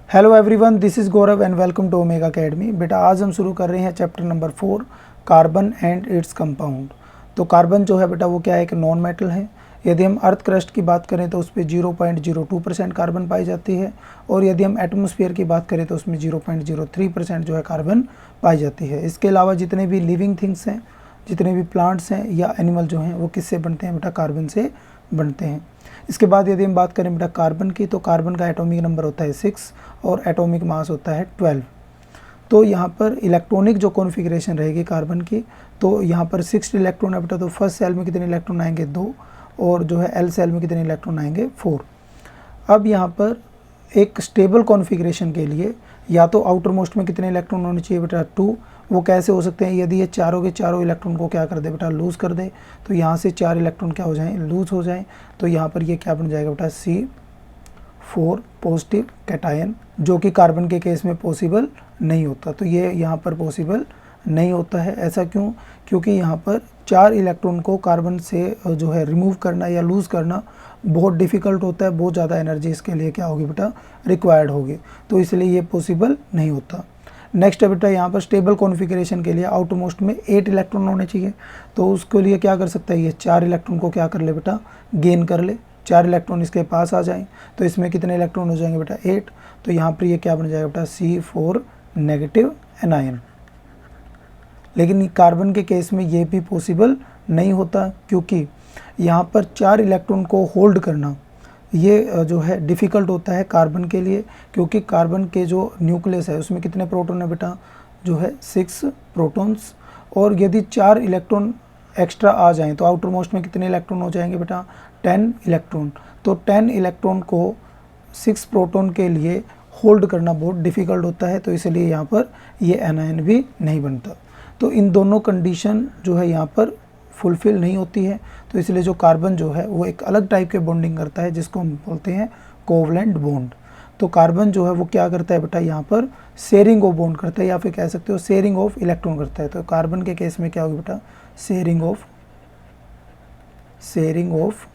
Hello everyone, this is Gaurav and welcome to Omega Academy. बेटा आज हम शुरू कर रहे हैं chapter number 4 carbon and its compound. तो कार्बन जो है बेटा वो क्या है, एक नॉन मेटल है। यदि हम अर्थ क्रस्ट की बात करें तो उस पर 0.02% कार्बन पाई जाती है, और यदि हम एटमॉस्फेयर की बात करें तो उसमें 0.03% जो है कार्बन पाई जाती है। इसके अलावा जितने भी लिविंग थिंग्स हैं, जितने भी प्लांट्स हैं या एनिमल जो हैं वो किससे बनते हैं बेटा, कार्बन से बनते हैं। इसके बाद यदि हम बात करें बेटा कार्बन की, तो कार्बन का एटॉमिक नंबर होता है 6 और एटॉमिक मास होता है 12। तो यहाँ पर इलेक्ट्रॉनिक जो कॉन्फ़िगरेशन रहेगी कार्बन की, तो यहाँ पर 6 इलेक्ट्रॉन है बेटा। तो फर्स्ट सेल में कितने इलेक्ट्रॉन आएंगे, 2, और जो है एल सेल में कितने इलेक्ट्रॉन आएंगे, 4। अब यहाँ पर एक स्टेबल कॉन्फ़िगरेशन के लिए या तो आउटर मोस्ट में कितने इलेक्ट्रॉन होने चाहिए बेटा, 2। वो कैसे हो सकते हैं, यदि ये चारों के चारों इलेक्ट्रॉन को क्या कर दे बेटा, लूज़ कर दे, तो यहाँ से 4 इलेक्ट्रॉन क्या हो जाएं, लूज़ हो जाएं। तो यहाँ पर ये क्या बन जाएगा बेटा, C4 पॉजिटिव कैटायन, जो कि कार्बन के केस में पॉसिबल नहीं होता। तो ये यहाँ पर पॉसिबल नहीं होता है। ऐसा क्यों? क्योंकि यहाँ पर 4 इलेक्ट्रॉन को कार्बन से जो है रिमूव करना या लूज़ करना बहुत डिफ़िकल्ट होता है, बहुत ज़्यादा एनर्जी इसके लिए क्या होगी बेटा, रिक्वायर्ड होगी। तो इसलिए ये पॉसिबल नहीं होता। नेक्स्ट है बेटा यहाँ पर स्टेबल कॉन्फ़िगरेशन के लिए आउटर मोस्ट में 8 इलेक्ट्रॉन होने चाहिए। तो उसके लिए क्या कर सकता है, ये 4 इलेक्ट्रॉन को क्या कर ले बेटा, गेन कर ले, 4 इलेक्ट्रॉन इसके पास आ जाएं। तो इसमें कितने इलेक्ट्रॉन हो जाएंगे बेटा, 8। तो यहाँ पर ये क्या बन जाएगा बेटा, C4 नेगेटिव एनायन। लेकिन कार्बन के केस में ये भी पॉसिबल नहीं होता, क्योंकि यहाँ पर 4 इलेक्ट्रॉन को होल्ड करना ये जो है डिफ़िकल्ट होता है कार्बन के लिए, क्योंकि कार्बन के जो न्यूक्लियस है उसमें कितने प्रोटॉन है बेटा, जो है 6 प्रोटॉन्स। और यदि 4 इलेक्ट्रॉन एक्स्ट्रा आ जाएं तो आउटर मोस्ट में कितने इलेक्ट्रॉन हो जाएंगे बेटा, 10 इलेक्ट्रॉन। तो 10 इलेक्ट्रॉन को 6 प्रोटॉन के लिए होल्ड करना बहुत डिफ़िकल्ट होता है। तो इसलिए यहाँ पर ये एनायन भी नहीं बनता। तो इन दोनों कंडीशन जो है यहाँ पर फुलफ़िल नहीं होती है। तो इसलिए जो कार्बन जो है वो एक अलग टाइप के बॉन्डिंग करता है, जिसको हम बोलते हैं कोवलेंट बॉन्ड। तो कार्बन जो है वो क्या करता है बेटा, यहाँ पर शेयरिंग ऑफ बॉन्ड करता है, या फिर कह सकते हो शेयरिंग ऑफ इलेक्ट्रॉन करता है। तो कार्बन के केस में क्या होगा बेटा, शेयरिंग ऑफ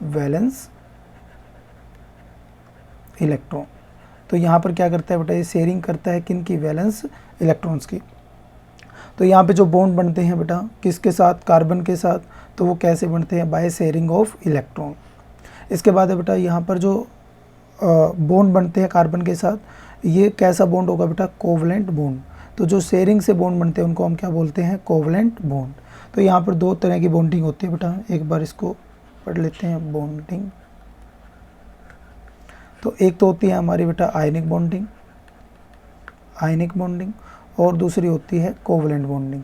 वैलेंस इलेक्ट्रॉन। तो यहाँ पर क्या करता है बेटा, ये शेयरिंग करता है किन की, वैलेंस इलेक्ट्रॉन्स की। तो यहाँ पे जो बॉन्ड बनते हैं बेटा किसके साथ, कार्बन के साथ, तो वो कैसे बनते हैं, बाय शेयरिंग ऑफ इलेक्ट्रॉन। इसके बाद है बेटा यहाँ पर जो बॉन्ड बनते हैं कार्बन के साथ, ये कैसा बॉन्ड होगा बेटा, कोवलेंट बॉन्ड। तो जो शेयरिंग से बॉन्ड बनते हैं उनको हम क्या बोलते हैं, कोवलेंट बॉन्ड। तो यहाँ पर 2 तरह की बॉन्डिंग होती है बेटा, एक बार इसको पढ़ लेते हैं, बॉन्डिंग। तो एक तो होती है हमारी बेटा आयनिक बॉन्डिंग, और दूसरी होती है कोवलेंट बॉन्डिंग।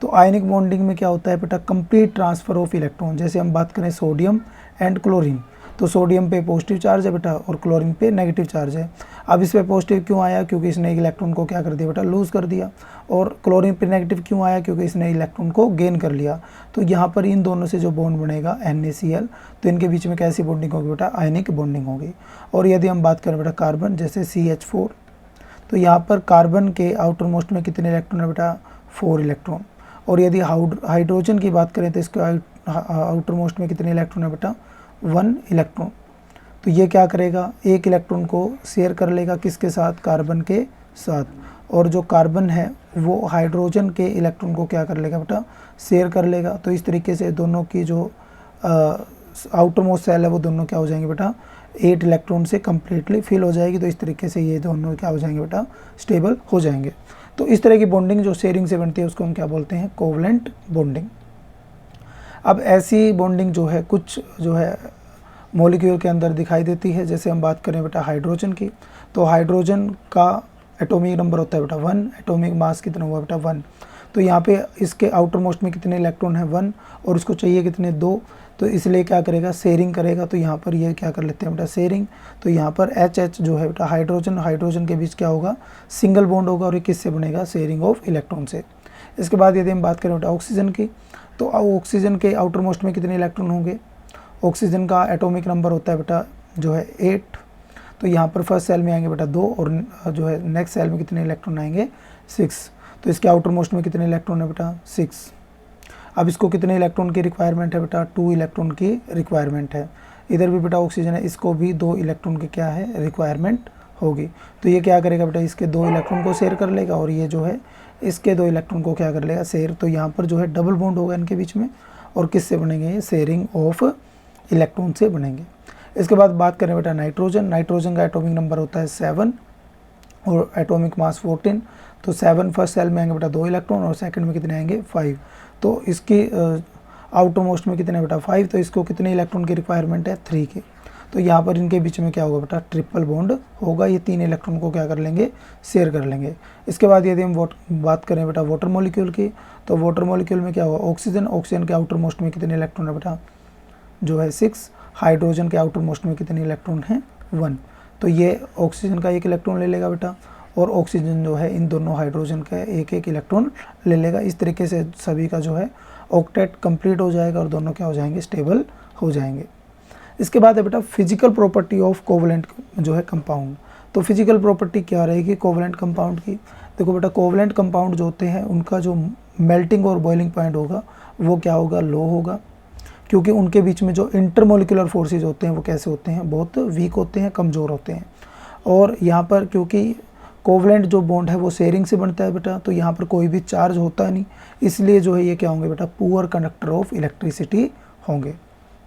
तो आयनिक बॉन्डिंग में क्या होता है बेटा, कंप्लीट ट्रांसफ़र ऑफ इलेक्ट्रॉन। जैसे हम बात करें सोडियम एंड क्लोरीन, तो सोडियम पे पॉजिटिव चार्ज है बेटा और क्लोरीन पे नेगेटिव चार्ज है। अब इस पे पॉजिटिव क्यों आया, क्योंकि इसने एक इलेक्ट्रॉन को क्या कर दिया बेटा, लूज़ कर दिया। और क्लोरीन पे नेगेटिव क्यों आया, क्योंकि इसने इलेक्ट्रॉन को गेन कर लिया। तो यहाँ पर इन दोनों से जो बॉन्ड बनेगा NaCl, तो इनके बीच में कैसी बॉन्डिंग होगी बेटा, आयनिक बॉन्डिंग होगी। और यदि हम बात करें बेटा कार्बन, जैसे CH4, तो यहाँ पर कार्बन के आउटर मोस्ट में कितने इलेक्ट्रॉन है बेटा, 4 इलेक्ट्रॉन। और यदि हाइड्रोजन की बात करें तो इसके आउटर मोस्ट में कितने इलेक्ट्रॉन है बेटा, 1 इलेक्ट्रॉन। तो ये क्या करेगा, एक इलेक्ट्रॉन को शेयर कर लेगा किसके साथ, कार्बन के साथ। और जो कार्बन है वो हाइड्रोजन के इलेक्ट्रॉन को क्या कर लेगा बेटा, शेयर कर लेगा। तो इस तरीके से दोनों की जो आउटर मोस्ट सेल है वो दोनों क्या हो जाएंगे बेटा, 8 इलेक्ट्रॉन से कम्प्लीटली फिल हो जाएगी। तो इस तरीके से ये दोनों क्या हो जाएंगे बेटा, स्टेबल हो जाएंगे। तो इस तरह की बॉन्डिंग जो शेयरिंग से बनती है उसको हम क्या बोलते हैं, कोवलेंट बॉन्डिंग। अब ऐसी बॉन्डिंग जो है कुछ जो है मॉलिक्यूल के अंदर दिखाई देती है। जैसे हम बात करें बेटा हाइड्रोजन की, तो हाइड्रोजन का एटॉमिक नंबर होता है बेटा 1, एटॉमिक मास कितना हुआ बेटा, 1। तो यहाँ पे इसके आउटर मोस्ट में कितने इलेक्ट्रॉन है, 1, और इसको चाहिए कितने, 2। तो इसलिए क्या करेगा, शेयरिंग करेगा। तो यहाँ पर ये क्या कर लेते हैं बेटा, शेयरिंग। तो यहाँ पर HH जो है बेटा हाइड्रोजन के बीच क्या होगा, सिंगल बॉन्ड होगा, और ये किससे बनेगा, शेयरिंग ऑफ इलेक्ट्रॉन से। इसके बाद यदि हम बात करें बेटा ऑक्सीजन की, तो ऑक्सीजन के आउटर मोस्ट में कितने इलेक्ट्रॉन होंगे, ऑक्सीजन का एटॉमिक नंबर होता है बेटा जो है 8। तो यहाँ पर फर्स्ट सेल में आएंगे बेटा 2, और जो है नेक्स्ट सेल में कितने इलेक्ट्रॉन आएंगे, 6। तो इसके आउटर मोस्ट में कितने इलेक्ट्रॉन है बेटा, 6। अब इसको कितने इलेक्ट्रॉन की रिक्वायरमेंट है बेटा, 2 इलेक्ट्रॉन की रिक्वायरमेंट है। इधर भी बेटा ऑक्सीजन है, इसको भी 2 इलेक्ट्रॉन की क्या है रिक्वायरमेंट होगी। तो ये क्या करेगा बेटा, इसके 2 इलेक्ट्रॉन को शेयर कर लेगा और ये जो है इसके 2 इलेक्ट्रॉन को क्या कर लेगा शेयर। तो यहाँ पर जो है डबल बॉन्ड होगा इनके बीच में, और किससे बनेंगे ये शेयरिंग ऑफ इलेक्ट्रॉन से बनेंगे। इसके बाद बात करें बेटा नाइट्रोजन। नाइट्रोजन का एटॉमिक नंबर होता है 7 और एटॉमिक मास 14। तो 7 फर्स्ट सेल में आएंगे बेटा 2 इलेक्ट्रॉन और सेकंड में कितने आएंगे 5। तो इसकी आउटर मोस्ट में कितने बेटा 5, तो इसको कितने इलेक्ट्रॉन की रिक्वायरमेंट है 3 की। तो यहाँ पर इनके बीच में क्या होगा बेटा ट्रिपल बॉन्ड होगा, ये 3 इलेक्ट्रॉन को क्या कर लेंगे शेयर कर लेंगे। इसके बाद यदि हम बात करें बेटा वाटर मॉलिक्यूल की, तो वाटर मॉलिक्यूल में क्या होगा ऑक्सीजन। ऑक्सीजन के आउटर मोस्ट में कितने इलेक्ट्रॉन है बेटा जो है 6। हाइड्रोजन के आउटर मोस्ट में कितने इलेक्ट्रॉन हैं 1। तो ये ऑक्सीजन का 1 इलेक्ट्रॉन ले लेगा बेटा, और ऑक्सीजन जो है इन दोनों हाइड्रोजन का 1-1 इलेक्ट्रॉन ले लेगा। इस तरीके से सभी का जो है ऑक्टेट कंप्लीट हो जाएगा और दोनों क्या हो जाएंगे स्टेबल हो जाएंगे। इसके बाद है बेटा फिजिकल प्रॉपर्टी ऑफ कोवलेंट जो है कंपाउंड। तो फिजिकल प्रॉपर्टी क्या रहेगी कोवलेंट कंपाउंड की। देखो बेटा कोवलेंट कंपाउंड जो होते हैं उनका जो मेल्टिंग और बॉइलिंग पॉइंट होगा वो क्या होगा लो होगा, क्योंकि उनके बीच में जो इंटरमोलिकुलर फोर्सेज होते हैं वो कैसे होते हैं बहुत वीक होते हैं, कमज़ोर होते हैं। और यहाँ पर क्योंकि कोवलेंट जो बॉन्ड है वो शेयरिंग से बनता है बेटा, तो यहाँ पर कोई भी चार्ज होता नहीं, इसलिए जो है ये क्या होंगे बेटा पुअर कंडक्टर ऑफ इलेक्ट्रिसिटी होंगे।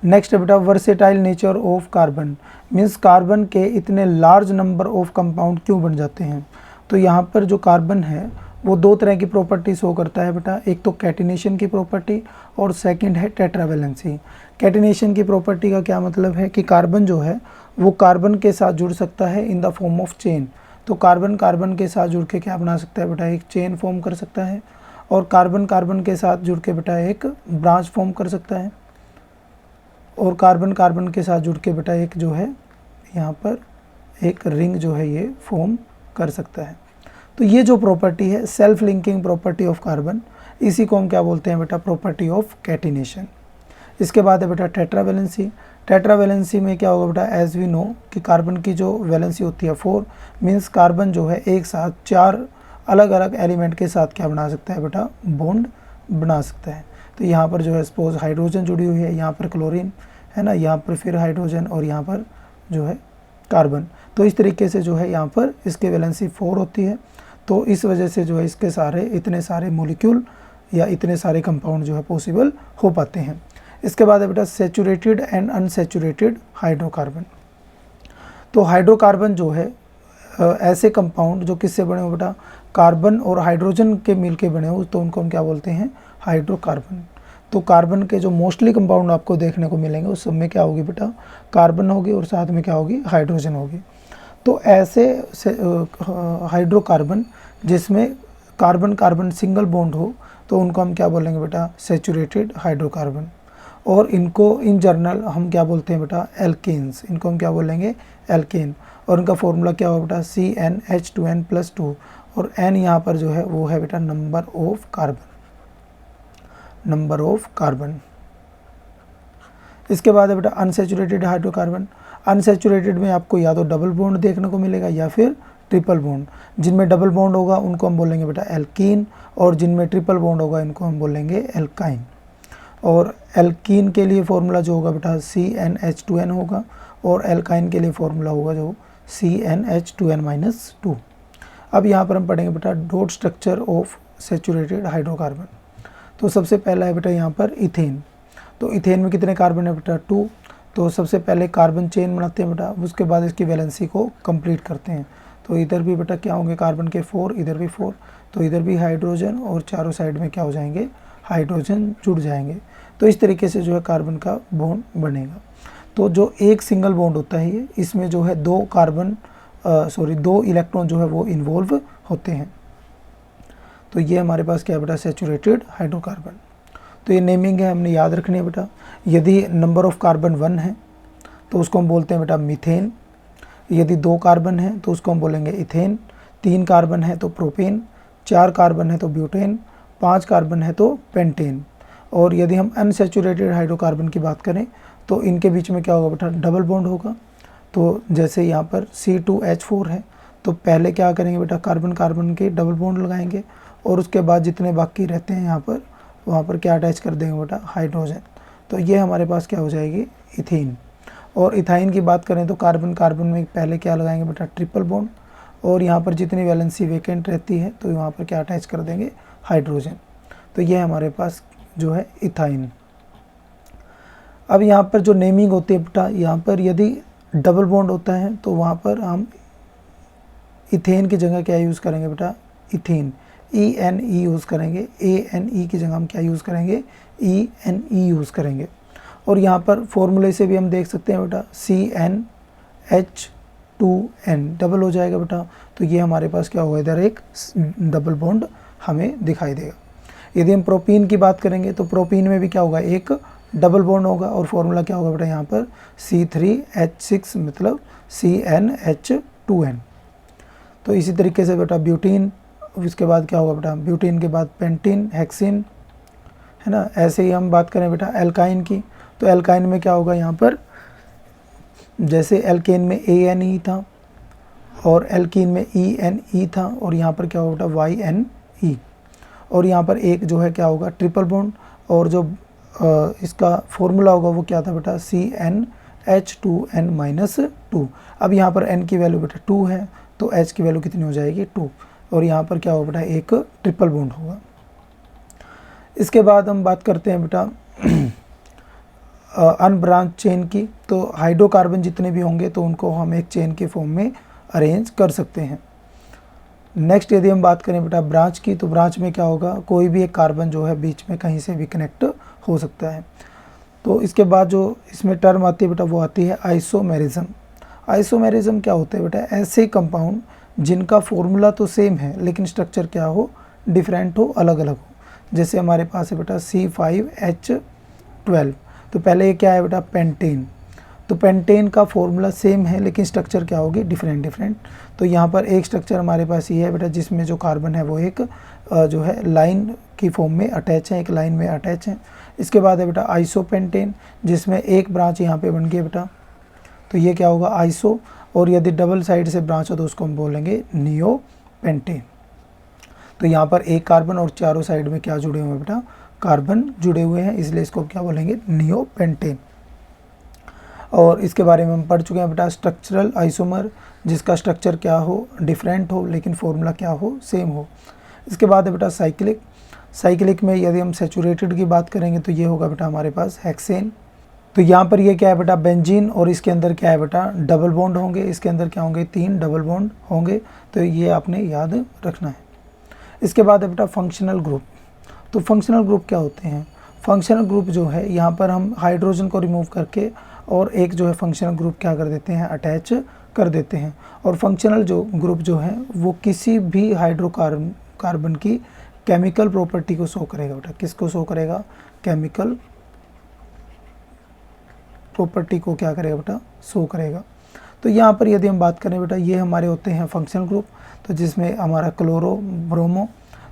नेक्स्ट है बेटा versatile nature of carbon, means carbon के इतने लार्ज नंबर ऑफ कंपाउंड क्यों बन जाते हैं। तो यहाँ पर जो कार्बन है वो 2 तरह की प्रॉपर्टी शो करता है बेटा, एक तो कैटिनेशन की प्रॉपर्टी और सेकंड है टेट्रावेलेंसी। कैटिनेशन की प्रॉपर्टी का क्या मतलब है कि कार्बन जो है वो कार्बन के साथ जुड़ सकता है in the form of chain. तो कार्बन कार्बन के साथ जुड़ के क्या बना सकता है बेटा एक चेन फॉर्म कर सकता है, और कार्बन कार्बन के साथ जुड़ के बेटा एक ब्रांच फॉर्म कर सकता है, और कार्बन कार्बन के साथ जुड़ के बेटा एक जो है यहाँ पर एक रिंग जो है ये फॉर्म कर सकता है। तो ये जो प्रॉपर्टी है self linking property of carbon, इसी को हम क्या बोलते हैं बेटा प्रॉपर्टी ऑफ कैटिनेशन। इसके बाद है बेटा टेट्रावेलेंसी। टेट्रावेलेंसी में क्या होगा बेटा एज वी नो कि कार्बन की जो वैलेंसी होती है 4, मीन्स कार्बन जो है एक साथ 4 अलग अलग एलिमेंट के साथ क्या बना सकता है बेटा बॉन्ड बना सकता है। तो यहाँ पर जो है सपोज हाइड्रोजन जुड़ी हुई है, यहाँ पर क्लोरीन है ना, यहाँ पर फिर हाइड्रोजन और यहाँ पर जो है कार्बन। तो इस तरीके से जो है यहाँ पर इसकी वैलेंसी 4 होती है। तो इस वजह से जो है इसके सारे इतने सारे मॉलिक्यूल या इतने सारे कंपाउंड जो है पॉसिबल हो पाते हैं। इसके बाद है बेटा सैचुरेटेड एंड अनसैचुरेटेड हाइड्रोकार्बन। तो हाइड्रोकार्बन जो है ऐसे कंपाउंड जो किससे बने हो बेटा कार्बन और हाइड्रोजन के मिल के बने हो, तो उनको हम क्या बोलते हैं हाइड्रोकार्बन। तो कार्बन के जो मोस्टली कंपाउंड आपको देखने को मिलेंगे उस सब में क्या होगी बेटा कार्बन होगी और साथ में क्या होगी हाइड्रोजन होगी। तो ऐसे हाइड्रोकार्बन जिसमें कार्बन कार्बन सिंगल बॉन्ड हो तो उनको हम क्या बोलेंगे बेटा सैचुरेटेड हाइड्रोकार्बन। और इनको इन जनरल हम क्या बोलते हैं बेटा एल्केन्स, इनको हम क्या बोलेंगे एल्केन। और इनका फॉर्मूला क्या होगा बेटा CnH2n+2, और n यहाँ पर जो है वो है बेटा नंबर ऑफ कार्बन। इसके बाद है बेटा अनसैचुरेटेड हाइड्रोकार्बन। अनसैचुरेटेड में आपको या तो डबल बॉन्ड देखने को मिलेगा या फिर ट्रिपल बॉन्ड। जिनमें डबल बॉन्ड होगा उनको हम बोलेंगे बेटा एल्कीन, और जिनमें ट्रिपल बॉन्ड होगा इनको हम बोलेंगे एल्काइन। और एल्कीन के लिए फॉर्मूला जो होगा बेटा CnH2n होगा, और एल्काइन के लिए फॉर्मूला होगा जो CnH2n-2। अब यहाँ पर हम पढ़ेंगे बेटा dot structure of saturated hydrocarbon. तो सबसे पहला है बेटा यहाँ पर इथेन। तो इथेन में कितने कार्बन है बेटा 2। तो सबसे पहले कार्बन चेन बनाते हैं बेटा, उसके बाद इसकी वैलेंसी को कंप्लीट करते हैं। तो इधर भी बेटा क्या होंगे कार्बन के 4, इधर भी 4, तो इधर भी हाइड्रोजन और चारों साइड में क्या हो जाएंगे हाइड्रोजन जुड़ जाएंगे। तो इस तरीके से जो है कार्बन का बॉन्ड बनेगा। तो जो एक सिंगल बॉन्ड होता है ये, इसमें जो है 2 इलेक्ट्रॉन जो है वो इन्वॉल्व होते हैं। तो ये हमारे पास क्या है बेटा सैचुरेटेड हाइड्रोकार्बन। तो ये नेमिंग है हमने याद रखनी है बेटा। यदि नंबर ऑफ कार्बन 1 है तो उसको हम बोलते हैं बेटा मीथेन। यदि 2 कार्बन है तो उसको हम बोलेंगे इथेन। 3 कार्बन है तो प्रोपेन। 4 कार्बन है तो ब्यूटेन। 5 कार्बन है तो पेंटेन। और यदि हम अनसैचुरेटेड हाइड्रोकार्बन की बात करें तो इनके बीच में क्या होगा बेटा डबल बॉन्ड होगा। तो जैसे यहाँ पर C2H4 है तो पहले क्या करेंगे बेटा कार्बन कार्बन के डबल बॉन्ड लगाएंगे, और उसके बाद जितने बाकी रहते हैं यहाँ पर वहाँ पर क्या अटैच कर देंगे बेटा हाइड्रोजन। तो ये हमारे पास क्या हो जाएगी इथेन। और इथाइन की बात करें तो कार्बन कार्बन में पहले क्या लगाएंगे बेटा, ट्रिपल बॉन्ड, और यहाँ पर जितनी वैलेंसी वेकेंट रहती है तो यहाँ पर क्या अटैच कर देंगे, हाइड्रोजन। तो ये हमारे पास जो है इथाइन। अब यहाँ पर जो नेमिंग होती है बेटा, यहाँ पर यदि डबल बॉन्ड होता है तो वहाँ पर हम इथेन की जगह क्या यूज़ करेंगे बेटा, इथेन, ENE यूज़ करेंगे। ANE की जगह हम क्या यूज़ करेंगे, ENE यूज़ करेंगे। और यहाँ पर फॉर्मूले से भी हम देख सकते हैं बेटा, CnH2n डबल हो जाएगा बेटा। तो ये हमारे पास क्या होगा, इधर एक डबल बॉन्ड हमें दिखाई देगा। यदि हम प्रोपीन की बात करेंगे तो प्रोपीन में भी क्या होगा, एक डबल बॉन्ड होगा, और फॉर्मूला क्या होगा बेटा यहाँ पर, C3H6 मतलब CnH2n। तो इसी तरीके से बेटा ब्यूटीन, इसके बाद क्या होगा बेटा, ब्यूटीन के बाद पेंटीन, हेक्सिन, है ना। ऐसे ही हम बात करें बेटा एल्काइन की, तो एल्काइन में क्या होगा, यहाँ पर जैसे एल्केन में ANE था और एल्कीन में ENE था, और यहाँ पर क्या होगा बेटा, YNE। और यहाँ पर एक जो है क्या होगा, ट्रिपल बॉन्ड, और जो इसका फॉर्मूला होगा वो क्या था बेटा, CnH2n-2। अब यहाँ पर n की वैल्यू बेटा 2 है, तो h की वैल्यू कितनी हो जाएगी, 2, और यहाँ पर क्या होगा बेटा, एक ट्रिपल बॉन्ड होगा। इसके बाद हम बात करते हैं बेटा अनब्रांच चेन की। तो हाइड्रोकार्बन जितने भी होंगे तो उनको हम एक चेन के फॉर्म में अरेंज कर सकते हैं। नेक्स्ट यदि हम बात करें बेटा ब्रांच की, तो ब्रांच में क्या होगा, कोई भी एक कार्बन जो है बीच में कहीं से भी कनेक्ट हो सकता है। तो इसके बाद जो इसमें टर्म आती है बेटा वो आती है आइसोमेरिज्म। आइसोमेरिज्म क्या होता है बेटा, ऐसे कंपाउंड जिनका फॉर्मूला तो सेम है लेकिन स्ट्रक्चर क्या हो, डिफरेंट हो, अलग अलग हो। जैसे हमारे पास है बेटा C5H12, तो पहले ये क्या है बेटा, पेंटेन। तो पेंटेन का फॉर्मूला सेम है लेकिन स्ट्रक्चर क्या होगी, डिफरेंट। तो यहाँ पर एक स्ट्रक्चर हमारे पास ये है बेटा, जिसमें जो कार्बन है वो एक जो है लाइन की फॉर्म में अटैच है, एक लाइन में अटैच है। इसके बाद है बेटा आइसोपेंटेन, जिसमें एक ब्रांच यहाँ पे बन गई बेटा, तो ये क्या होगा, आइसो। और यदि डबल साइड से ब्रांच हो तो उसको हम बोलेंगे नियोपेंटेन। तो यहाँ पर एक कार्बन और चारों साइड में क्या जुड़े हुए हैं बेटा, कार्बन जुड़े हुए हैं, इसलिए इसको क्या बोलेंगे, नियोपेंटेन। और इसके बारे में हम पढ़ चुके हैं बेटा स्ट्रक्चरल आइसोमर, जिसका स्ट्रक्चर क्या हो, डिफरेंट हो लेकिन फॉर्मूला क्या हो, सेम हो। इसके बाद है बेटा साइक्लिक। साइक्लिक में यदि हम सैचुरेटेड की बात करेंगे तो ये होगा बेटा हमारे पास हेक्सेन। तो यहाँ पर ये क्या है बेटा, बेंजीन, और इसके अंदर क्या है बेटा, डबल बॉन्ड होंगे, इसके अंदर क्या होंगे, 3 डबल बॉन्ड होंगे। तो ये आपने याद रखना है। इसके बाद है बेटा फंक्शनल ग्रुप। तो फंक्शनल ग्रुप क्या होते हैं, फंक्शनल ग्रुप जो है यहाँ पर हम हाइड्रोजन को रिमूव करके और एक जो है फंक्शनल ग्रुप क्या कर देते हैं, अटैच कर देते हैं। और फंक्शनल जो ग्रुप जो है वो किसी भी हाइड्रोकार्बन की केमिकल प्रॉपर्टी को शो करेगा बेटा, किसको शो करेगा, केमिकल प्रॉपर्टी को क्या करेगा बेटा, शो करेगा। तो यहाँ पर यदि हम बात करें बेटा, ये हमारे होते हैं फंक्शनल ग्रुप, तो जिसमें हमारा क्लोरो, ब्रोमो,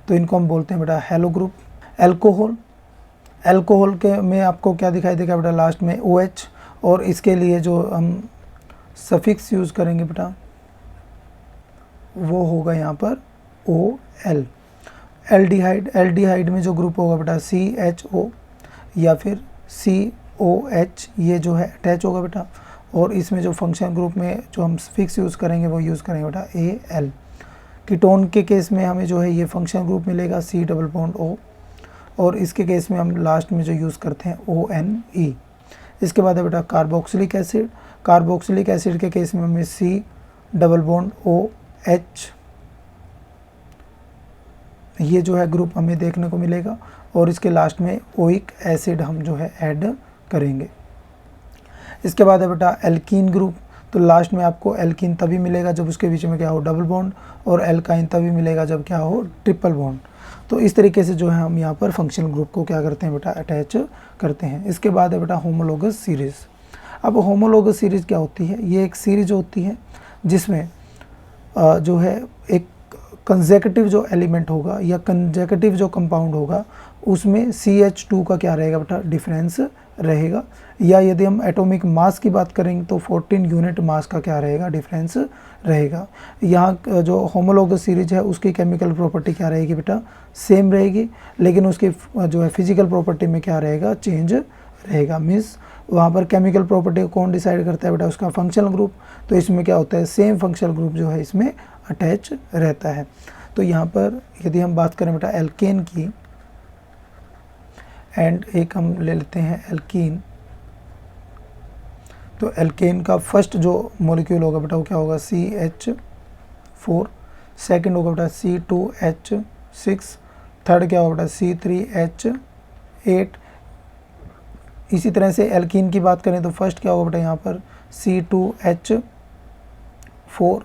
तो इनको हम बोलते हैं बेटा हेलो ग्रुप। एल्कोहल, एल्कोहल के में आपको क्या दिखाई देगा बेटा, लास्ट में OH, और इसके लिए जो हम सफिक्स यूज़ करेंगे बेटा वो होगा यहाँ पर OL। एल्डिहाइड, एल्डिहाइड में जो ग्रुप होगा बेटा CHO या फिर COH, ये जो है अटैच होगा बेटा। और इसमें जो फंक्शनल ग्रुप में जो हम फिक्स यूज़ करेंगे वो यूज़ करेंगे बेटा AL। कीटोन के केस में हमें जो है ये फंक्शनल ग्रुप मिलेगा C डबल बॉन्ड O, और इसके केस में हम लास्ट में जो यूज़ करते हैं ONE। इसके बाद है बेटा कार्बोक्सिलिक एसिड। कार्बोक्सिलिक एसिड के केस में हमें C डबल बॉन्ड OH, ये जो है ग्रुप हमें देखने को मिलेगा, और इसके लास्ट में ओइक एसिड हम जो है ऐड करेंगे। इसके बाद है बेटा एल्कीन ग्रुप। तो लास्ट में आपको एल्कीन तभी मिलेगा जब उसके बीच में क्या हो, डबल बॉन्ड, और एल्काइन तभी मिलेगा जब क्या हो, ट्रिपल बॉन्ड। तो इस तरीके से जो है हम यहाँ पर फंक्शनल ग्रुप को क्या करते हैं बेटा, अटैच करते हैं। इसके बाद है बेटा होमोलोगस सीरीज़। अब होमोलोगस सीरीज़ क्या होती है, ये एक सीरीज होती है जिसमें जो है एक कंसेक्यूटिव जो एलिमेंट होगा या कंसेक्यूटिव जो कंपाउंड होगा उसमें CH2 का क्या रहेगा बेटा, डिफरेंस रहेगा। या यदि हम एटॉमिक मास की बात करेंगे तो 14 यूनिट मास का क्या रहेगा, डिफरेंस रहेगा। यहाँ जो होमोलोगस सीरीज है उसकी केमिकल प्रॉपर्टी क्या रहेगी बेटा, सेम रहेगी, लेकिन उसकी जो है फिजिकल प्रॉपर्टी में क्या रहेगा, चेंज रहेगा। मीन्स वहाँ पर केमिकल प्रॉपर्टी को कौन डिसाइड करता है बेटा, उसका फंक्शनल ग्रुप। तो इसमें क्या होता है, सेम फंक्शनल ग्रुप जो है इसमें अटैच रहता है। तो यहाँ पर यदि हम बात करें बेटा एल्केन की, एंड एक हम ले लेते हैं एल्कीन, तो एल्केन का फर्स्ट जो मॉलिक्यूल होगा बेटा वो क्या होगा, CH4, सेकंड होगा बेटा C2H6, थर्ड क्या होगा बेटा C3H8। इसी तरह से एल्कीन की बात करें तो फर्स्ट क्या होगा बेटा यहाँ पर C2H4,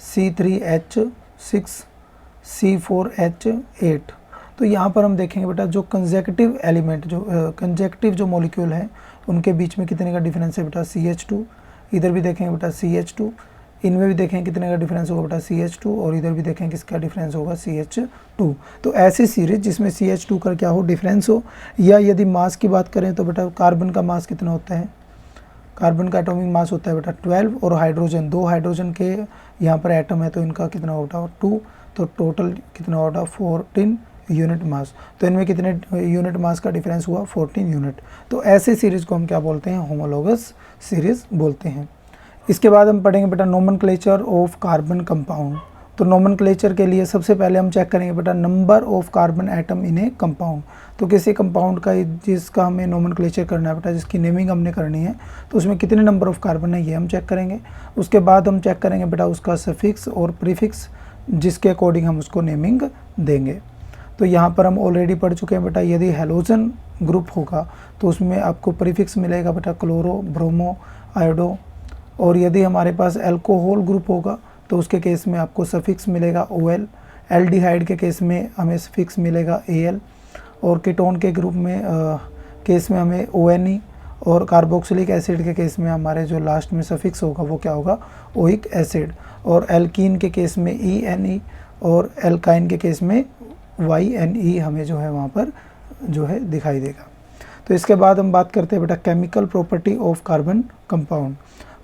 C3H6, C4H8। तो यहाँ पर हम देखेंगे बेटा जो कंजेक्टिव एलिमेंट, जो कंजेक्टिव जो मॉलिक्यूल है उनके बीच में कितने का डिफरेंस है बेटा, CH2। इधर भी देखेंगे बेटा CH2, इनमें भी देखें कितने का डिफरेंस होगा बेटा CH2, और इधर भी देखें किसका डिफरेंस होगा CH2। तो ऐसी सीरीज जिसमें CH2 का क्या हो, डिफरेंस हो। या यदि मास की बात करें तो बेटा कार्बन का मास कितना होता है, कार्बन का एटॉमिक मास होता है बेटा 12, और हाइड्रोजन, 2 हाइड्रोजन के यहाँ पर एटम है तो इनका कितना होगा 2, तो टोटल कितना होगा 14 यूनिट मास। तो इनमें कितने यूनिट मास का डिफरेंस हुआ, 14 यूनिट। तो ऐसे सीरीज को हम क्या बोलते हैं, होमोलॉगस सीरीज बोलते हैं। इसके बाद हम पढ़ेंगे बेटा नोमेनक्लेचर ऑफ कार्बन कंपाउंड। तो नोमेनक्लेचर के लिए सबसे पहले हम चेक करेंगे बेटा number of carbon atom in A compound. तो किसी कंपाउंड का जिसका हमें नोमेनक्लेचर करना है बेटा, जिसकी नेमिंग हमने करनी है, तो उसमें कितने नंबर ऑफ कार्बन है ये हम चेक करेंगे। उसके बाद हम चेक करेंगे बेटा उसका सफिक्स और प्रीफिक्स, जिसके अकॉर्डिंग हम उसको नेमिंग देंगे। तो यहाँ पर हम ऑलरेडी पढ़ चुके हैं बेटा, यदि हेलोजन ग्रुप होगा तो उसमें आपको प्रीफिक्स मिलेगा बेटा क्लोरो, ब्रोमो, आयोडो, और यदि हमारे पास अल्कोहल ग्रुप होगा तो उसके केस में आपको सफिक्स मिलेगा OL, एल्डिहाइड के केस में हमें सफिक्स मिलेगा AL, और कीटोन के ग्रुप में केस में हमें ONE, और कार्बोक्सिलिक एसिड के केस में हमारे जो लास्ट में सफिक्स होगा वो क्या होगा, ओइक एसिड, और एल्कीन के केस में ENE, और एल्काइन के केस में YNE हमें जो है वहाँ पर जो है दिखाई देगा। तो इसके बाद हम बात करते हैं बेटा chemical property of carbon compound.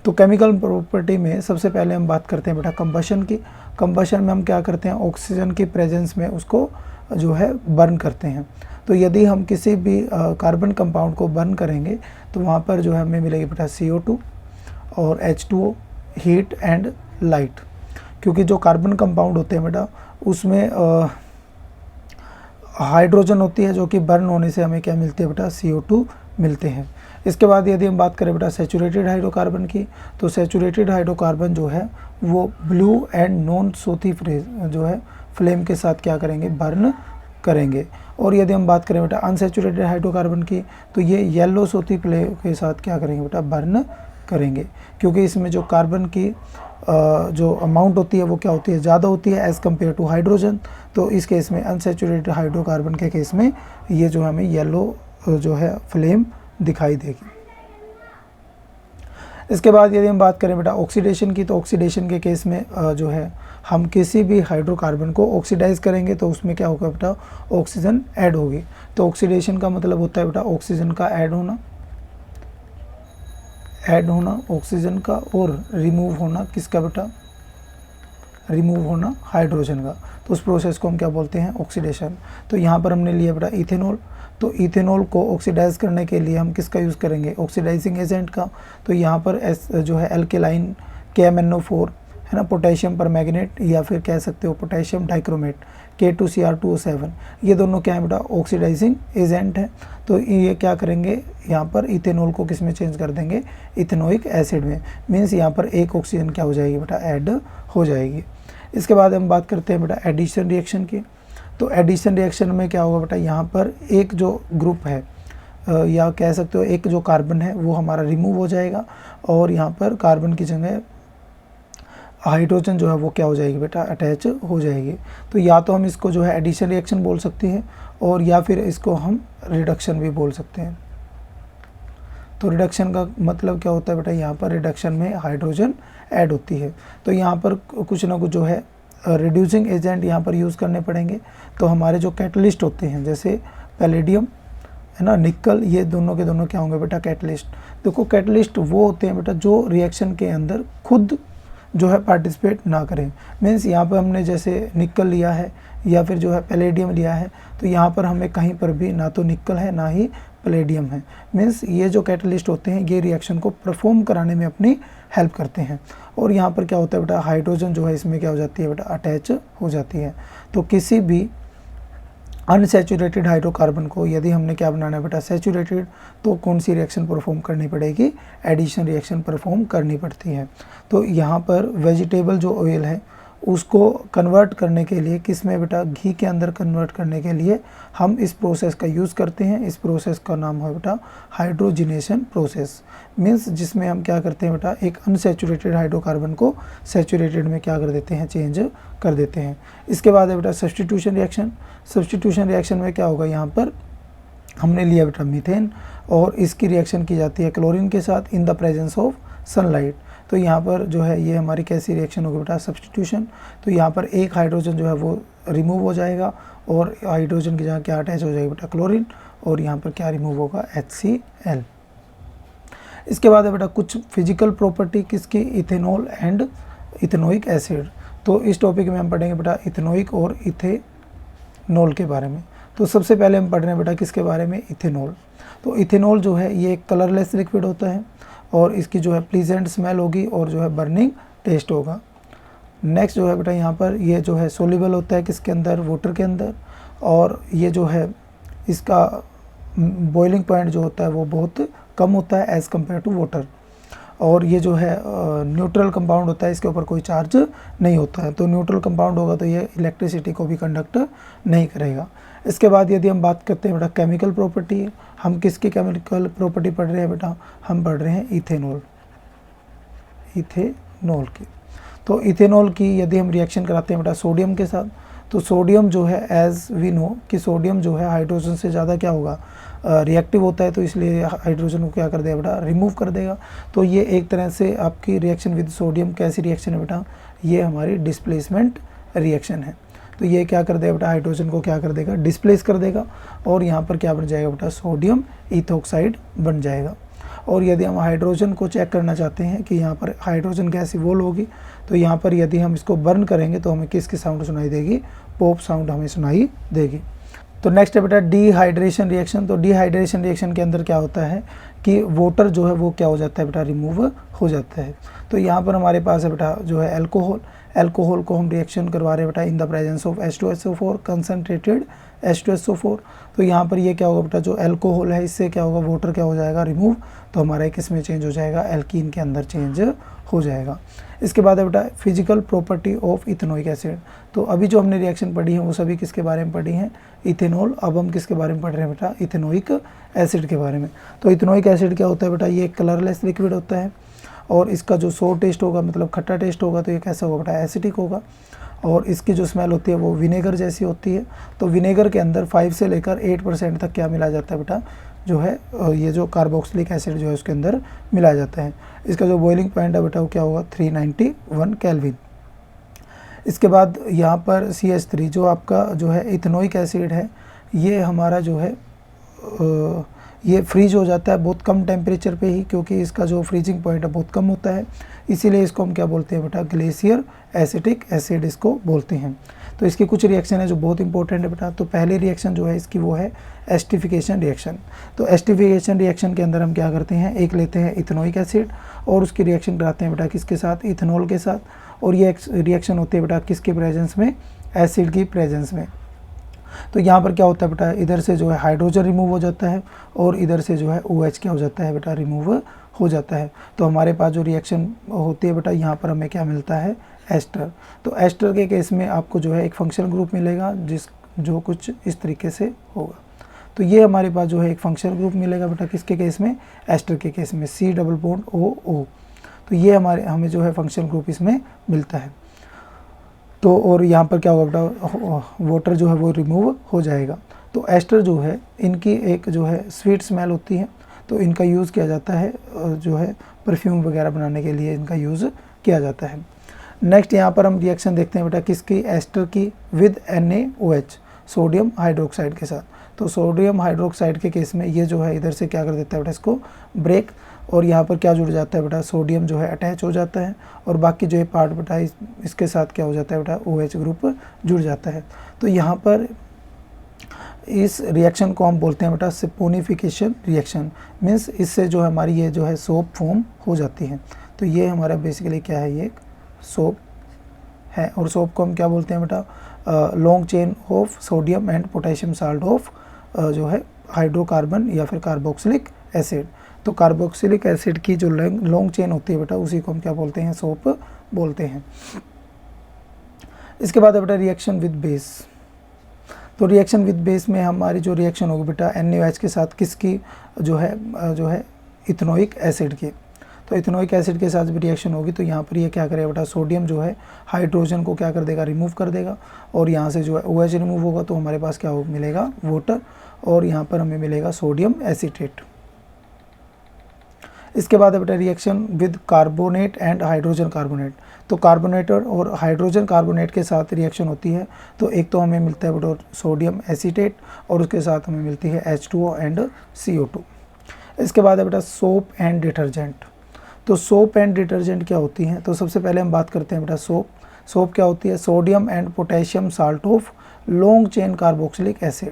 तो केमिकल प्रॉपर्टी में सबसे पहले हम बात करते हैं बेटा कंबशन की। कंबशन में हम क्या करते हैं, ऑक्सीजन की प्रेजेंस में उसको जो है बर्न करते हैं। तो यदि हम किसी भी कार्बन कंपाउंड को बर्न करेंगे तो वहाँ पर जो है हमें मिलेगी बेटा CO2 और H2O, हीट एंड लाइट। क्योंकि जो कार्बन कंपाउंड होते हैं बेटा उसमें हाइड्रोजन होती है, जो कि बर्न होने से हमें क्या मिलती है बेटा, CO2 मिलते हैं। इसके बाद यदि हम बात करें बेटा सैचुरेटेड हाइड्रोकार्बन की, तो सैचुरेटेड हाइड्रोकार्बन जो है वो ब्लू एंड नॉन सोथी जो है फ्लेम के साथ क्या करेंगे, बर्न करेंगे। और यदि हम बात करें बेटा अनसैचुरेटेड हाइड्रोकार्बन की, तो ये येलो सोथी फ्लेम के साथ क्या करेंगे बेटा, बर्न करेंगे। क्योंकि इसमें जो कार्बन की जो अमाउंट होती है वो क्या होती है, ज़्यादा होती है एज़ कम्पेयर टू हाइड्रोजन। तो इस केस में अनसैचुरेटेड हाइड्रोकार्बन के केस में ये जो हमें येलो जो है फ्लेम दिखाई देगी। इसके बाद यदि हम बात करें बेटा ऑक्सीडेशन की, तो ऑक्सीडेशन के केस में जो है हम किसी भी हाइड्रोकार्बन को ऑक्सीडाइज करेंगे तो उसमें क्या होगा बेटा, ऑक्सीजन ऐड होगी। तो ऑक्सीडेशन का मतलब होता है बेटा ऑक्सीजन का ऐड होना ऑक्सीजन का, और रिमूव होना किसका बेटा, रिमूव होना हाइड्रोजन का। तो उस प्रोसेस को हम क्या बोलते हैं, ऑक्सीडेशन। तो यहाँ पर हमने लिया बेटा इथेनॉल। तो इथेनॉल को ऑक्सीडाइज करने के लिए हम किसका यूज़ करेंगे, ऑक्सीडाइजिंग एजेंट का। तो यहाँ पर जो है एल्केलाइन KMnO4 है ना, पोटेशियम परमैंगनेट, या फिर कह सकते हो पोटेशियम डाइक्रोमेट K2Cr2O7, ये दोनों क्या है बेटा, ऑक्सीडाइजिंग एजेंट है। तो ये क्या करेंगे, यहाँ पर इथेनॉल को किस में चेंज कर देंगे, इथेनोइक एसिड में। मीन्स यहाँ पर एक ऑक्सीजन क्या हो जाएगी बेटा, ऐड हो जाएगी। इसके बाद हम बात करते हैं बेटा एडिशन रिएक्शन की। तो एडिशन रिएक्शन में क्या होगा बेटा, यहाँ पर एक जो ग्रुप है या कह सकते हो एक जो कार्बन है वो हमारा रिमूव हो जाएगा, और यहाँ पर कार्बन की जगह हाइड्रोजन जो है वो क्या हो जाएगी बेटा, अटैच हो जाएगी। तो या तो हम इसको जो है एडिशन रिएक्शन बोल सकते हैं, और या फिर इसको हम रिडक्शन भी बोल सकते हैं। तो रिडक्शन का मतलब क्या होता है बेटा, यहाँ पर रिडक्शन में हाइड्रोजन ऐड होती है। तो यहाँ पर कुछ ना कुछ जो है रिड्यूसिंग एजेंट यहाँ पर यूज़ करने पड़ेंगे। तो हमारे जो कैटलिस्ट होते हैं जैसे पैलेडियम है ना, निकल, ये दोनों के दोनों क्या होंगे बेटा, कैटलिस्ट। देखो कैटलिस्ट वो होते हैं बेटा जो रिएक्शन के अंदर खुद जो है पार्टिसिपेट ना करें। मीन्स यहाँ पर हमने जैसे निकल लिया है या फिर जो है पैलेडियम लिया है, तो यहाँ पर हमें कहीं पर भी ना तो निकल है ना ही पैलेडियम है। मीन्स ये जो कैटलिस्ट होते हैं ये रिएक्शन को परफॉर्म कराने में अपनी हेल्प करते हैं। और यहाँ पर क्या होता है बेटा, हाइड्रोजन जो है इसमें क्या हो जाती है बेटा, अटैच हो जाती है। तो किसी भी अनसैचुरेटेड हाइड्रोकार्बन को यदि हमने क्या बनाना है बेटा, सैचुरेटेड, तो कौन सी रिएक्शन परफॉर्म करनी पड़ेगी, एडिशन रिएक्शन परफॉर्म करनी पड़ती है। तो यहाँ पर वेजिटेबल जो ऑयल है उसको कन्वर्ट करने के लिए, किस में बेटा, घी के अंदर कन्वर्ट करने के लिए हम इस प्रोसेस का यूज़ करते हैं। इस प्रोसेस का नाम है बेटा हाइड्रोजिनेशन प्रोसेस। मीन्स जिसमें हम क्या करते हैं बेटा, एक अनसैचुरेटेड हाइड्रोकार्बन को सैचुरेटेड में क्या कर देते हैं, चेंज कर देते हैं। इसके बाद है बेटा सब्स्टिट्यूशन रिएक्शन। सब्स्टिट्यूशन रिएक्शन में क्या होगा, यहाँ पर हमने लिया बेटा मीथेन और इसकी रिएक्शन की जाती है क्लोरीन के साथ in the presence of sunlight. तो यहाँ पर जो है ये हमारी कैसी रिएक्शन होगी बेटा, सब्स्टिट्यूशन। तो यहाँ पर एक हाइड्रोजन जो है वो रिमूव हो जाएगा और हाइड्रोजन की जगह क्या अटैच हो जाएगा बेटा, क्लोरीन, और यहाँ पर क्या रिमूव होगा, HCl। इसके बाद है बेटा कुछ फिजिकल प्रॉपर्टी किसकी, इथेनॉल एंड इथेनोइक एसिड। तो इस टॉपिक में हम पढ़ेंगे बेटा इथेनोइक और इथेनॉल के बारे में। तो सबसे पहले हम पढ़ रहे हैं बेटा किसके बारे में, इथेनॉल। तो इथेनॉल जो है ये एक कलरलेस लिक्विड होता है और इसकी जो है प्लीजेंट स्मेल होगी और जो है बर्निंग टेस्ट होगा। नेक्स्ट जो है बेटा यहाँ पर ये जो है सोल्यूबल होता है किसके अंदर, वाटर के अंदर, और ये जो है इसका बॉइलिंग पॉइंट जो होता है वो बहुत कम होता है एज़ कम्पेयर टू वाटर। और ये जो है न्यूट्रल कंपाउंड होता है, इसके ऊपर कोई चार्ज नहीं होता है। तो न्यूट्रल कंपाउंड होगा तो ये इलेक्ट्रिसिटी को भी कंडक्ट नहीं करेगा। इसके बाद यदि हम बात करते हैं बेटा केमिकल प्रॉपर्टी, हम किसकी केमिकल प्रॉपर्टी पढ़ रहे हैं बेटा, हम पढ़ रहे हैं इथेनॉल, इथेनॉल की। तो इथेनॉल की यदि हम रिएक्शन कराते हैं बेटा सोडियम के साथ, तो सोडियम जो है एज वी नो कि सोडियम जो है हाइड्रोजन से ज़्यादा क्या होगा, रिएक्टिव होता है, तो इसलिए हाइड्रोजन को क्या कर देगा बेटा, रिमूव कर देगा। तो ये एक तरह से आपकी रिएक्शन विद सोडियम कैसी रिएक्शन है बेटा, ये हमारी डिस्प्लेसमेंट रिएक्शन है। तो ये क्या कर देगा बेटा, हाइड्रोजन को क्या कर देगा, डिस्प्लेस कर देगा और यहाँ पर क्या बन जाएगा बेटा, सोडियम इथॉक्साइड बन जाएगा। और यदि हम हाइड्रोजन को चेक करना चाहते हैं कि यहाँ पर हाइड्रोजन गैस इवोल्व होगी, तो यहाँ पर यदि हम इसको बर्न करेंगे तो हमें किसकी साउंड सुनाई देगी, पॉप साउंड हमें सुनाई देगी। तो नेक्स्ट है बेटा डिहाइड्रेशन रिएक्शन। तो डिहाइड्रेशन रिएक्शन के अंदर क्या होता है कि वाटर जो है वो क्या हो जाता है बेटा, रिमूव हो जाता है। तो यहाँ पर हमारे पास है बेटा जो है अल्कोहल, अल्कोहल को हम रिएक्शन करवा रहे हैं बेटा in the presence of H2SO4 concentrated H2SO4। तो यहाँ पर ये क्या होगा बेटा, जो अल्कोहल है इससे क्या होगा, वाटर क्या हो जाएगा, रिमूव, तो हमारा किस में चेंज हो जाएगा, एल्कीन के अंदर चेंज हो जाएगा। इसके बाद है बेटा physical property of ethanoic acid. तो अभी जो हमने रिएक्शन पढ़ी है वो सभी किसके बारे में पढ़ी हैं, इथेनॉल। अब हम किसके बारे में पढ़ रहे हैं बेटा, इथेनोइक एसिड के बारे में। तो इथेनोइक एसिड क्या होता है बेटा, ये कलरलेस लिक्विड होता है और इसका जो सोर टेस्ट होगा, मतलब खट्टा टेस्ट होगा, तो ये कैसा होगा बेटा, एसिडिक होगा। और इसकी जो स्मेल होती है वो विनेगर जैसी होती है। तो विनेगर के अंदर 5 से लेकर 8% तक क्या मिला जाता है बेटा, जो है ये जो कार्बोक्सिलिक एसिड जो है उसके अंदर मिलाया जाता है। इसका जो बॉइलिंग पॉइंट है बेटा वो क्या होगा, 391 केल्विन। इसके बाद यहाँ पर CH3 जो आपका जो है इथेनोइक एसिड है, ये हमारा जो है ये फ्रीज हो जाता है बहुत कम टेम्परेचर पे ही, क्योंकि इसका जो फ्रीजिंग पॉइंट है बहुत कम होता है, इसीलिए इसको हम क्या बोलते हैं बेटा, ग्लेशियर एसिटिक एसिड इसको बोलते हैं। तो इसकी कुछ रिएक्शन है जो बहुत इंपॉर्टेंट है बेटा। तो पहली रिएक्शन जो है इसकी वो है एस्टिफिकेशन रिएक्शन। तो एस्टिफिकेशन रिएक्शन के अंदर हम क्या करते हैं, एक लेते हैं इथेनोइक एसिड और उसकी रिएक्शन कराते हैं बेटा किसके साथ, इथेनॉल के साथ। और ये रिएक्शन होती है बेटा किसके प्रेजेंस में, एसिड की प्रेजेंस में। तो यहाँ पर क्या होता है बेटा, इधर से जो है हाइड्रोजन रिमूव हो जाता है और इधर से जो है OH क्या हो जाता है बेटा, रिमूव हो जाता है। तो हमारे पास जो रिएक्शन होती है बेटा, यहाँ पर हमें क्या मिलता है, एस्टर। तो एस्टर के केस में आपको जो है एक फंक्शनल ग्रुप मिलेगा जो कुछ इस तरीके से होगा। तो ये हमारे पास जो है एक फंक्शनल ग्रुप मिलेगा बेटा किसके केस में, एस्टर के केस में, C डबल बॉन्ड OO। तो ये हमें जो है फंक्शनल ग्रुप इसमें मिलता है। तो और यहाँ पर क्या होगा बेटा, वाटर जो है वो रिमूव हो जाएगा। तो एस्टर जो है इनकी एक जो है स्वीट स्मेल होती है, तो इनका यूज़ किया जाता है जो है परफ्यूम वगैरह बनाने के लिए इनका यूज़ किया जाता है। नेक्स्ट यहाँ पर हम रिएक्शन देखते हैं बेटा किसकी, एस्टर की विद NaOH, सोडियम हाइड्रोक्साइड के साथ। तो सोडियम हाइड्रोक्साइड के केस में ये जो है इधर से क्या कर देता है बेटा, इसको ब्रेक, और यहाँ पर क्या जुड़ जाता है बेटा, सोडियम जो है अटैच हो जाता है और बाकी जो है पार्ट बेटा इसके साथ क्या हो जाता है बेटा, OH ग्रुप जुड़ जाता है। तो यहाँ पर इस रिएक्शन को हम बोलते हैं बेटा सपोनिफिकेशन रिएक्शन, मीन्स इससे जो है हमारी ये जो है सोप फॉर्म हो जाती है। तो ये हमारा बेसिकली क्या है, ये एक सोप है। और सोप को हम क्या बोलते हैं बेटा, long chain of sodium and potassium salt of जो है हाइड्रोकार्बन या फिर कार्बोक्सिलिक एसिड। तो कार्बोक्सिलिक एसिड की जो लॉन्ग चेन होती है बेटा उसी को हम क्या बोलते हैं, सोप बोलते हैं। इसके बाद है बेटा रिएक्शन विद बेस। तो रिएक्शन विद बेस में हमारी जो रिएक्शन होगी बेटा NaOH के साथ किसकी, जो है इथेनोइक एसिड की। तो इथेनोइक एसिड के साथ भी रिएक्शन होगी तो यहाँ पर ये क्या करेगा बेटा, सोडियम जो है हाइड्रोजन को क्या कर देगा, रिमूव कर देगा, और यहाँ से जो है OH रिमूव होगा तो हमारे पास क्या मिलेगा, वाटर, और यहाँ पर हमें मिलेगा सोडियम एसीटेट। इसके बाद है बेटा reaction with carbonate and hydrogen carbonate. तो कार्बोनेटर और हाइड्रोजन कार्बोनेट के साथ रिएक्शन होती है तो एक तो हमें मिलता है बेटा सोडियम एसीटेट और उसके साथ हमें मिलती है H2O एंड CO2। इसके बाद है बेटा सोप एंड डिटर्जेंट। तो सोप एंड डिटर्जेंट क्या होती हैं, तो सबसे पहले हम बात करते हैं बेटा सोप। सोप क्या होती है, sodium and potassium salt of long chain carboxylic acid.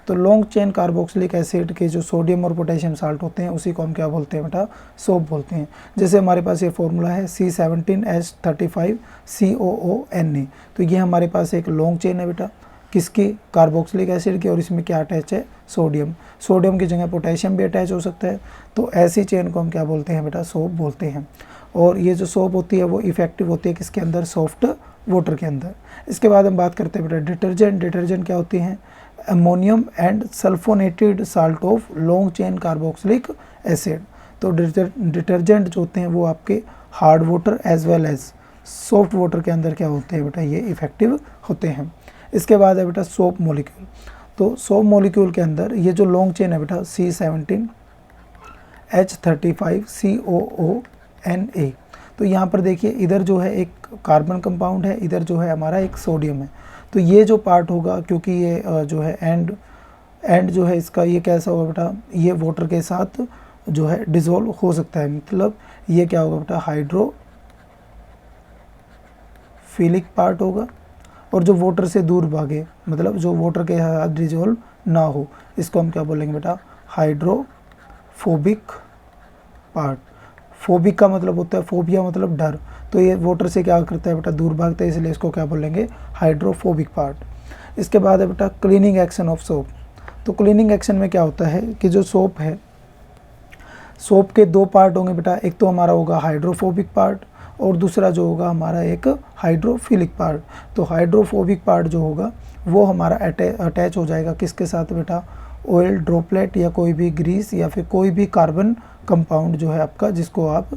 तो लॉन्ग चेन कार्बोक्सिलिक एसिड के जो सोडियम और पोटेशियम साल्ट होते हैं उसी को हम क्या बोलते हैं बेटा, सोप बोलते हैं। जैसे हमारे पास ये फॉर्मूला है C17H35COONA। तो ये हमारे पास एक लॉन्ग चेन है बेटा, किसकी, कार्बोक्सिलिक एसिड की, और इसमें क्या अटैच है, सोडियम। सोडियम की जगह पोटेशियम भी अटैच हो सकता है। तो ऐसी चेन को हम क्या बोलते हैं बेटा, सोप बोलते हैं। और ये जो सोप होती है वो इफेक्टिव होती है किसके अंदर, सॉफ्ट वाटर के अंदर। इसके बाद हम बात करते हैं बेटा डिटर्जेंट। डिटर्जेंट क्या होती हैं, ammonium and sulphonated salt of long chain carboxylic acid. तो डिटर्जेंट जो होते हैं वो आपके hard water as well as soft water के अंदर क्या होते हैं बेटा, ये इफेक्टिव होते हैं। इसके बाद है बेटा सोप मॉलिक्यूल। तो सोप मॉलिक्यूल के अंदर ये जो लॉन्ग चेन है बेटा C17H35COONA। तो यहाँ पर देखिए इधर जो है एक कार्बन कंपाउंड है, इधर जो है हमारा एक सोडियम है। तो ये जो पार्ट होगा, क्योंकि ये जो है एंड जो है इसका ये कैसा होगा बेटा, ये वाटर के साथ जो है डिसॉल्व हो सकता है, मतलब ये क्या होगा बेटा, हाइड्रोफिलिक पार्ट होगा। और जो वाटर से दूर भागे, मतलब जो वाटर के साथ डिसॉल्व ना हो, इसको हम क्या बोलेंगे बेटा, हाइड्रोफोबिक पार्ट। फोबिक का मतलब होता है, फोबिया मतलब डर। तो ये वाटर से क्या करता है बेटा, दूर भागता है, इसलिए इसको क्या बोलेंगे, हाइड्रोफोबिक पार्ट। इसके बाद है बेटा क्लीनिंग एक्शन ऑफ सोप। तो क्लीनिंग एक्शन में क्या होता है कि जो सोप है, सोप के दो पार्ट होंगे बेटा, एक तो हमारा होगा हाइड्रोफोबिक पार्ट और दूसरा जो होगा हमारा एक हाइड्रोफिलिक पार्ट। तो हाइड्रोफोबिक पार्ट जो होगा वो हमारा अटैच हो जाएगा किसके साथ बेटा, ऑयल ड्रॉपलेट या कोई भी ग्रीस या फिर कोई भी कार्बन कंपाउंड जो है आपका, जिसको आप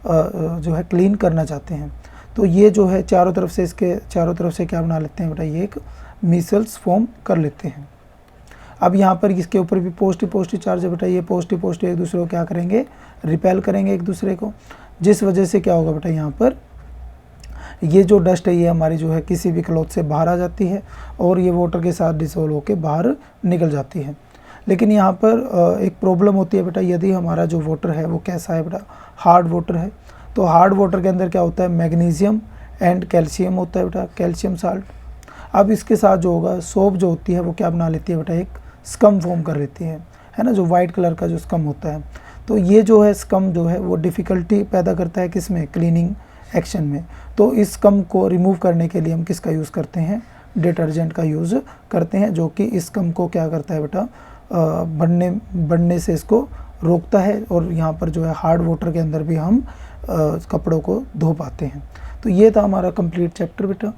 जो है क्लीन करना चाहते हैं। तो ये जो है चारों तरफ से, इसके चारों तरफ से क्या बना लेते हैं बेटा, ये एक मिसल्स फॉर्म कर लेते हैं। अब यहाँ पर इसके ऊपर भी पॉजिटिव चार्ज है बेटा, ये पॉजिटिव एक दूसरे को क्या करेंगे, रिपेल करेंगे एक दूसरे को, जिस वजह से क्या होगा बेटा, यहाँ पर ये जो डस्ट है ये हमारी जो है किसी भी क्लॉथ से बाहर आ जाती है और ये वाटर के साथ डिसॉल्व होकर बाहर निकल जाती है। लेकिन यहाँ पर एक प्रॉब्लम होती है बेटा, यदि हमारा जो वाटर है वो कैसा है बेटा, हार्ड वाटर है। तो हार्ड वाटर के अंदर क्या होता है, मैग्नीशियम एंड कैल्शियम होता है बेटा, कैल्शियम साल्ट। अब इसके साथ जो होगा सोप जो होती है वो क्या बना लेती है बेटा, एक स्कम फॉर्म कर लेती है ना, जो वाइट कलर का जो स्कम होता है। तो ये जो है स्कम जो है वो डिफ़िकल्टी पैदा करता है किसमें, क्लीनिंग एक्शन में। तो इस स्कम को रिमूव करने के लिए हम किसका यूज़ करते हैं, डिटर्जेंट का यूज़ करते हैं, जो कि इस स्कम को क्या करता है बेटा, बढ़ने से इसको रोकता है। और यहाँ पर जो है हार्ड वाटर के अंदर भी हम कपड़ों को धो पाते हैं। तो ये था हमारा कंप्लीट चैप्टर बेटा।